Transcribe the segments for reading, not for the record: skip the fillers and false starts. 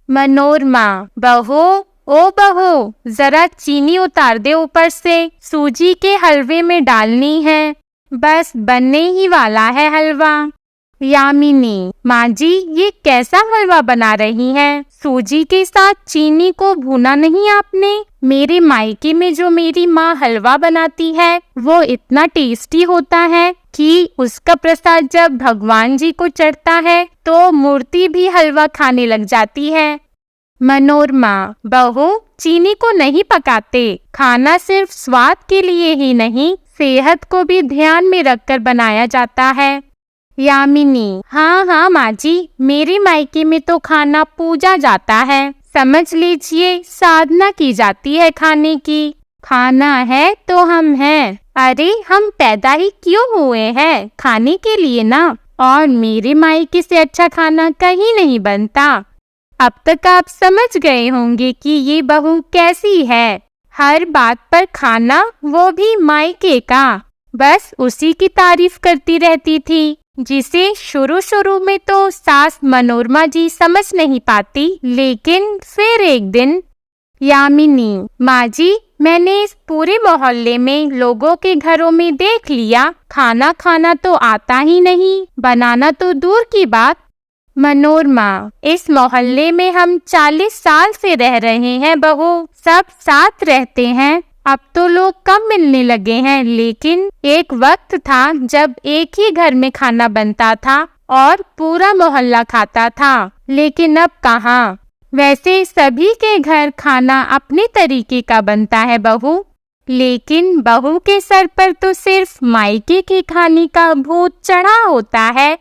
मनोरमा, बहू, ओ बहू, जरा चीनी उतार दे ऊपर से, सूजी के हलवे में डालनी है, बस बनने ही वाला है हलवा। यामिनी, माँ जी ये कैसा हलवा बना रही हैं? सूजी के साथ चीनी को भूना नहीं आपने? मेरे मायके में जो मेरी माँ हलवा बनाती है वो इतना टेस्टी होता है कि उसका प्रसाद जब भगवान जी को चढ़ता है तो मूर्ति भी हलवा खाने लग जाती है। मनोरमा, बहू, चीनी को नहीं पकाते, खाना सिर्फ स्वाद के लिए ही नहीं सेहत को भी ध्यान में रखकर बनाया जाता है। यामिनी, हाँ हाँ माँ जी, मेरे मायके में तो खाना पूजा जाता है, समझ लीजिए साधना की जाती है खाने की। खाना है तो हम हैं, अरे हम पैदा ही क्यों हुए हैं? खाने के लिए ना, और मेरे मायके से अच्छा खाना कहीं नहीं बनता। अब तक आप समझ गए होंगे कि ये बहू कैसी है, हर बात पर खाना, वो भी मायके का, बस उसी की तारीफ करती रहती थी, जिसे शुरू शुरू में तो सास मनोरमा जी समझ नहीं पाती, लेकिन फिर एक दिन। यामिनी, माँ जी मैंने इस पूरे मोहल्ले में लोगों के घरों में देख लिया, खाना खाना तो आता ही नहीं, बनाना तो दूर की बात। मनोरमा, इस मोहल्ले में हम 40 साल से रह रहे हैं बहू, सब साथ रहते हैं, अब तो लोग कम मिलने लगे हैं, लेकिन एक वक्त था जब एक ही घर में खाना बनता था और पूरा मोहल्ला खाता था, लेकिन अब कहाँ। वैसे सभी के घर खाना अपने तरीके का बनता है बहू, लेकिन बहू के सर पर तो सिर्फ मायके के खाने का भूत चढ़ा होता है।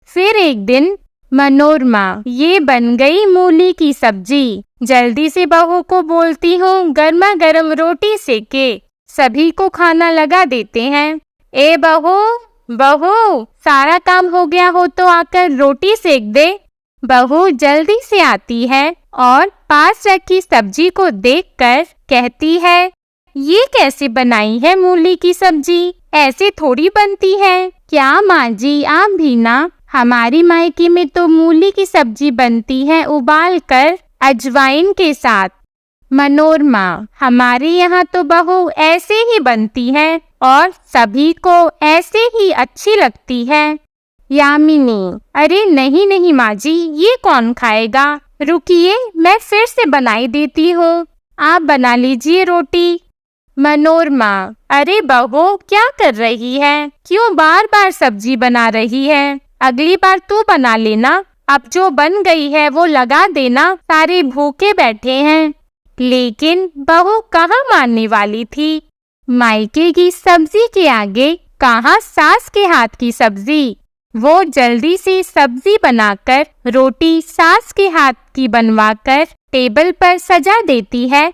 फिर एक दिन। मनोरमा, ये बन गई मूली की सब्जी, जल्दी से बहू को बोलती हूँ गर्मा गर्म रोटी सेके, सभी को खाना लगा देते हैं। ए बहू, बहू, सारा काम हो गया हो तो आकर रोटी सेक दे। बहू जल्दी से आती है और पास रखी सब्जी को देखकर कहती है, ये कैसे बनाई है मूली की सब्जी? ऐसे थोड़ी बनती है। क्या माँ जी आप भी ना, हमारी मायके में तो मूली की सब्जी बनती है उबाल कर अजवाइन के साथ। मनोरमा, हमारे यहाँ तो बहू ऐसे ही बनती है और सभी को ऐसे ही अच्छी लगती है। यामिनी, अरे नहीं नहीं माँ जी, ये कौन खाएगा? रुकिए मैं फिर से बनाई देती हूँ, आप बना लीजिए रोटी। मनोरमा, अरे बहू क्या कर रही है? क्यों बार बार सब्जी बना रही है? अगली बार तू बना लेना, अब जो बन गई है वो लगा देना, सारे भूखे बैठे हैं। लेकिन बहू कहाँ मानने वाली थी, मायके की सब्जी के आगे कहाँ सास के हाथ की सब्जी। वो जल्दी से सब्जी बनाकर रोटी सास के हाथ की बनवाकर टेबल पर सजा देती है,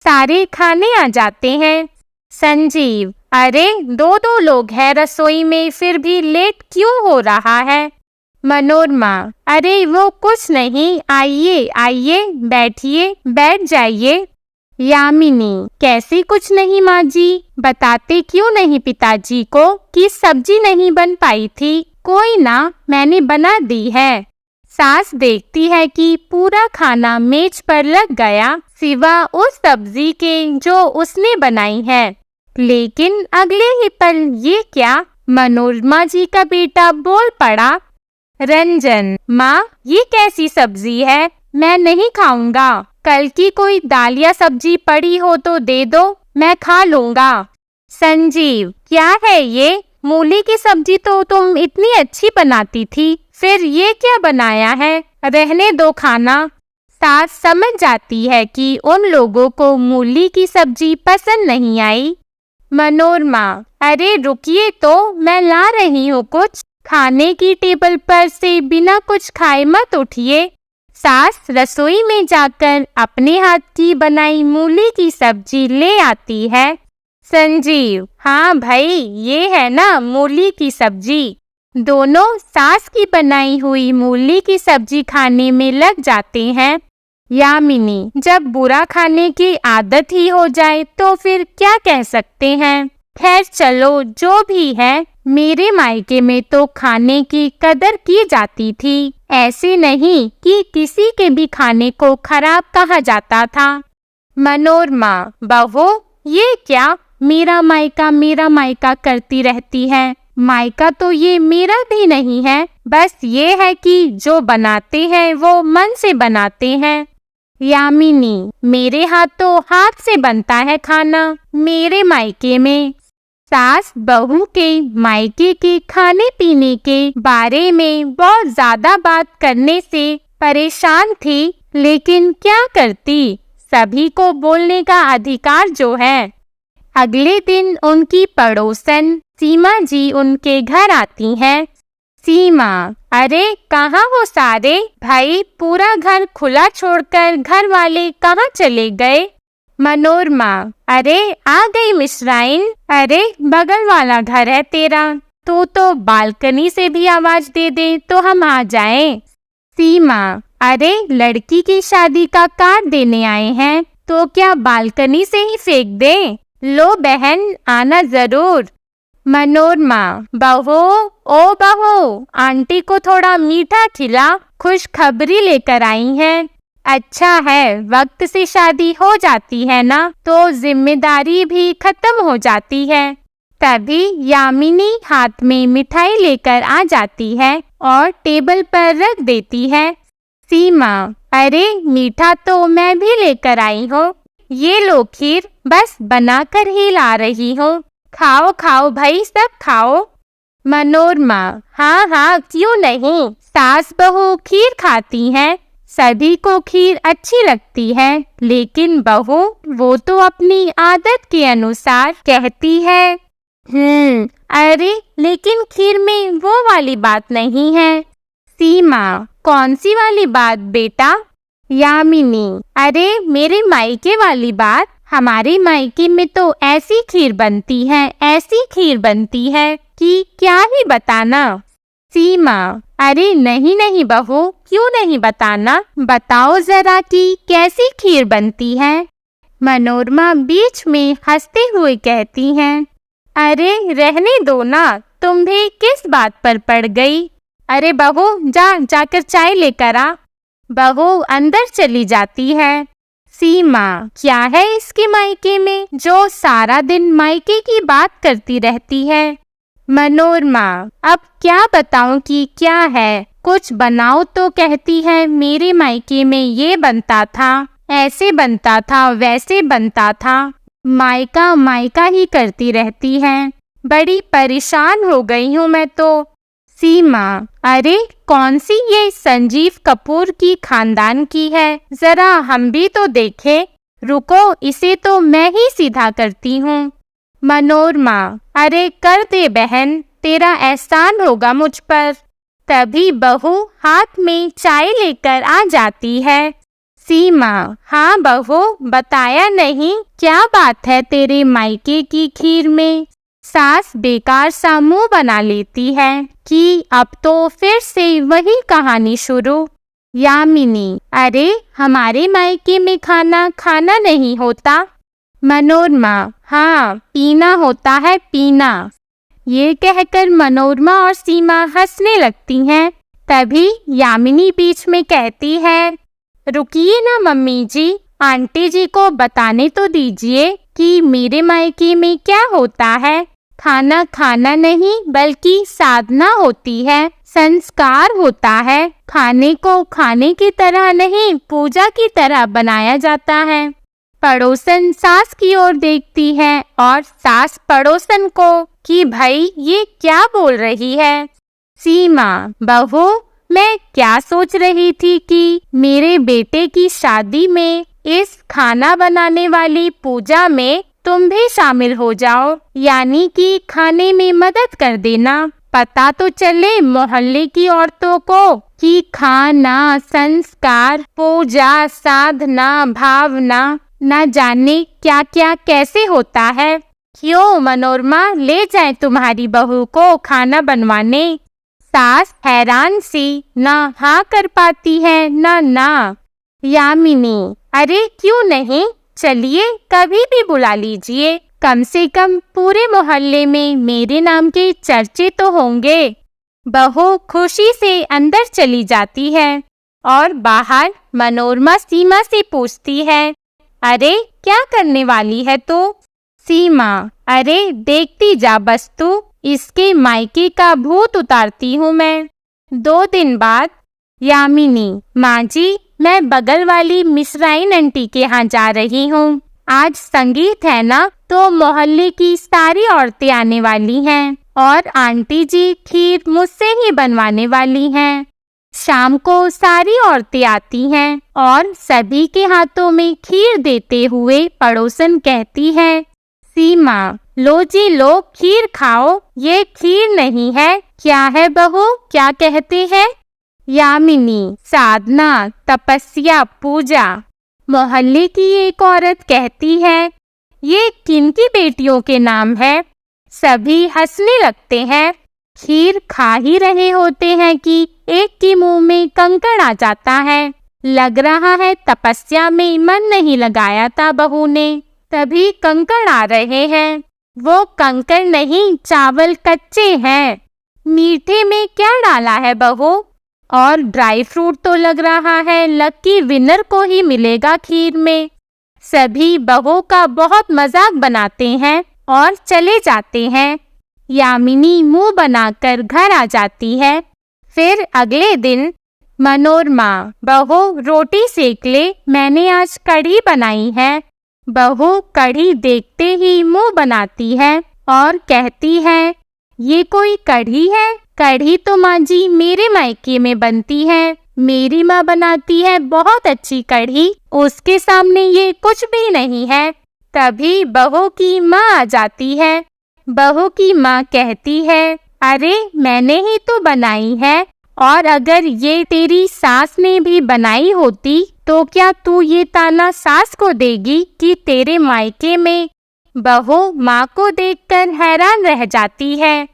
सारे खाने आ जाते हैं। संजीव, अरे दो दो लोग हैं रसोई में, फिर भी लेट क्यों हो रहा है? मनोरमा, अरे वो कुछ नहीं, आइए आइए बैठिए, बैठ जाइए। यामिनी, कैसे कुछ नहीं माँ जी, बताते क्यों नहीं पिताजी को कि सब्जी नहीं बन पाई थी? कोई ना, मैंने बना दी है। सास देखती है कि पूरा खाना मेज पर लग गया, सिवा उस सब्जी के जो उसने बनाई है। लेकिन अगले ही पल ये क्या, मनोरमा जी का बेटा बोल पड़ा, रंजन, माँ ये कैसी सब्जी है? मैं नहीं खाऊंगा, कल की कोई दाल या सब्जी पड़ी हो तो दे दो, मैं खा लूंगा। संजीव, क्या है ये? मूली की सब्जी तो तुम इतनी अच्छी बनाती थी, फिर ये क्या बनाया है? रहने दो खाना। सास समझ जाती है कि उन लोगों को मूली की सब्जी पसंद नहीं आई। मनोरमा, अरे रुकिए तो, मैं ला रही हूँ कुछ, खाने की टेबल पर से बिना कुछ खाए मत उठिए। सास रसोई में जाकर अपने हाथ की बनाई मूली की सब्जी ले आती है। संजीव, हाँ भाई ये है ना मूली की सब्जी। दोनों सास की बनाई हुई मूली की सब्जी खाने में लग जाते हैं। यामिनी, जब बुरा खाने की आदत ही हो जाए तो फिर क्या कह सकते हैं। खैर चलो जो भी है, मेरे मायके में तो खाने की कदर की जाती थी, ऐसे नहीं कि किसी के भी खाने को खराब कहा जाता था। मनोरमा, बहू ये क्या मेरा मायका करती रहती है। मायका तो ये मेरा भी नहीं है, बस ये है कि जो बनाते हैं वो मन से बनाते हैं। यामिनी, मेरे हाथों हाथ से बनता है खाना मेरे मायके में। सास बहू के मायके के खाने पीने के बारे में बहुत ज्यादा बात करने से परेशान थी, लेकिन क्या करती, सभी को बोलने का अधिकार जो है। अगले दिन उनकी पड़ोसन सीमा जी उनके घर आती हैं। सीमा, अरे कहाँ हो सारे भाई, पूरा घर खुला छोड़कर घर वाले कहाँ चले गए। मनोरमा, अरे आ गई मिश्राइन, अरे बगल वाला घर है तेरा, तो बालकनी से भी आवाज दे दे तो हम आ जाएं। सीमा, अरे लड़की की शादी का कार्ड देने आए हैं तो क्या बालकनी से ही फेंक दें। लो बहन, आना जरूर। मनोरमा, बहू ओ बहू, आंटी को थोड़ा मीठा खिला, खुशखबरी लेकर आई हैं। अच्छा है, वक्त से शादी हो जाती है ना तो जिम्मेदारी भी खत्म हो जाती है। तभी यामिनी हाथ में मिठाई लेकर आ जाती है और टेबल पर रख देती है। सीमा, अरे मीठा तो मैं भी लेकर आई हूँ, ये लो खीर, बस बनाकर ही ला रही हूँ, खाओ खाओ भाई सब खाओ। मनोरमा, हाँ हाँ क्यों नहीं, सास बहू खीर खाती हैं, सभी को खीर अच्छी लगती है, लेकिन बहू वो तो अपनी आदत के अनुसार कहती है। अरे लेकिन खीर में वो वाली बात नहीं है। सीमा, कौन सी वाली बात बेटा। यामिनी, अरे मेरे मायके वाली बात, हमारे मायके में तो ऐसी खीर बनती है, ऐसी खीर बनती है कि क्या ही बताना। सीमा, अरे नहीं नहीं बहू, क्यों नहीं बताना, बताओ जरा कि कैसी खीर बनती है। मनोरमा बीच में हंसते हुए कहती हैं, अरे रहने दो ना, तुम भी किस बात पर पड़ गई। अरे बहू जाकर चाय लेकर आ। बहू अंदर चली जाती है। सीमा, क्या है इसके मायके में जो सारा दिन मायके की बात करती रहती है। मनोरमा, अब क्या बताऊं कि क्या है, कुछ बनाओ तो कहती है मेरे मायके में ये बनता था, ऐसे बनता था, वैसे बनता था, मायका मायका ही करती रहती है। बड़ी परेशान हो गई हूँ मैं तो। सीमा, अरे कौन सी ये संजीव कपूर की खानदान की है, जरा हम भी तो देखें। रुको, इसे तो मैं ही सीधा करती हूँ। मनोरमा, अरे कर दे बहन, तेरा एहसान होगा मुझ पर। तभी बहू हाथ में चाय लेकर आ जाती है। सीमा, हाँ बहू, बताया नहीं, क्या बात है तेरे मायके की खीर में। सास बेकार सा मुंह बना लेती है कि अब तो फिर से वही कहानी शुरू। यामिनी, अरे हमारे मायके में खाना नहीं होता। मनोरमा, हाँ पीना होता है, पीना। ये कहकर मनोरमा और सीमा हंसने लगती हैं। तभी यामिनी बीच में कहती है, रुकिए ना मम्मी जी, आंटी जी को बताने तो दीजिए कि मेरे मायके में क्या होता है। खाना नहीं बल्कि साधना होती है, संस्कार होता है। खाने को खाने की तरह नहीं, पूजा की तरह बनाया जाता है। पड़ोसन सास की ओर देखती है और सास पड़ोसन को कि भाई ये क्या बोल रही है। सीमा, बहू मैं क्या सोच रही थी कि मेरे बेटे की शादी में इस खाना बनाने वाली पूजा में तुम भी शामिल हो जाओ, यानी कि खाने में मदद कर देना। पता तो चले मोहल्ले की औरतों को कि खाना, संस्कार, पूजा, साधना, भावना न जाने क्या क्या कैसे होता है। क्यों मनोरमा, ले जाए तुम्हारी बहू को खाना बनवाने। सास हैरान सी ना हाँ कर पाती है ना। यामिनी, अरे क्यों नहीं, चलिए कभी भी बुला लीजिए, कम से कम पूरे मोहल्ले में मेरे नाम के चर्चे तो होंगे। बहू खुशी से अंदर चली जाती है और बाहर मनोरमा सीमा से पूछती है, अरे क्या करने वाली है तू? सीमा, अरे देखती जा बस तू, इसके मायके का भूत उतारती हूँ मैं। 2 दिन बाद यामिनी, माँ जी मैं बगल वाली मिसराइन आंटी के यहाँ जा रही हूँ। आज संगीत है ना, तो मोहल्ले की सारी औरतें आने वाली हैं और आंटी जी खीर मुझसे ही बनवाने वाली हैं। शाम को सारी औरतें आती हैं और सभी के हाथों में खीर देते हुए पड़ोसन कहती है, सीमा, लो जी लो खीर खाओ, ये खीर नहीं है। क्या है बहू, क्या कहते हैं? यामिनी, साधना, तपस्या, पूजा। मोहल्ले की एक औरत कहती है, ये किनकी बेटियों के नाम है? सभी हंसने लगते हैं। खीर खा ही रहे होते हैं कि एक के मुंह में कंकड़ आ जाता है। लग रहा है तपस्या में मन नहीं लगाया था बहू ने, तभी कंकड़ आ रहे हैं। वो कंकड़ नहीं, चावल कच्चे हैं। मीठे में क्या डाला है बहू? और ड्राई फ्रूट तो लग रहा है लकी विनर को ही मिलेगा खीर में। सभी बहू का बहुत मजाक बनाते हैं और चले जाते हैं। यामिनी मुंह बनाकर घर आ जाती है। फिर अगले दिन मनोरमा, बहू रोटी सेक ले, मैंने आज कढ़ी बनाई है। बहू कढ़ी देखते ही मुंह बनाती है और कहती है, ये कोई कढ़ी है? कढ़ी तो माँ जी मेरे मायके में बनती है। मेरी माँ बनाती है बहुत अच्छी कढ़ी, उसके सामने ये कुछ भी नहीं है। तभी बहू की माँ आ जाती है। बहू की माँ कहती है, अरे मैंने ही तो बनाई है, और अगर ये तेरी सास ने भी बनाई होती तो क्या तू ये ताना सास को देगी कि तेरे मायके में? बहू माँ को देखकर हैरान रह जाती है।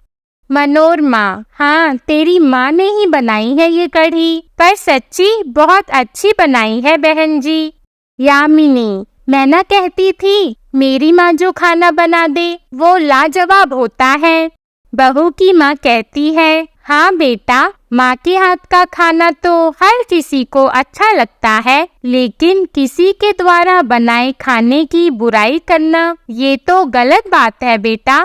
मनोरमा, हाँ तेरी माँ ने ही बनाई है ये कढ़ी, पर सच्ची बहुत अच्छी बनाई है बहन जी। यामिनी, मैं ना कहती थी मेरी माँ जो खाना बना दे वो लाजवाब होता है। बहू की माँ कहती है, हाँ बेटा, माँ के हाथ का खाना तो हर किसी को अच्छा लगता है, लेकिन किसी के द्वारा बनाए खाने की बुराई करना ये तो गलत बात है बेटा।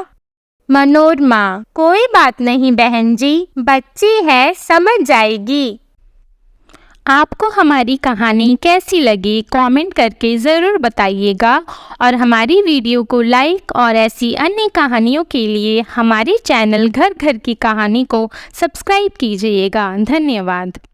मनोरमा, कोई बात नहीं बहन जी, बच्ची है समझ जाएगी। आपको हमारी कहानी कैसी लगी कमेंट करके ज़रूर बताइएगा, और हमारी वीडियो को लाइक और ऐसी अन्य कहानियों के लिए हमारे चैनल घर घर की कहानी को सब्सक्राइब कीजिएगा। धन्यवाद।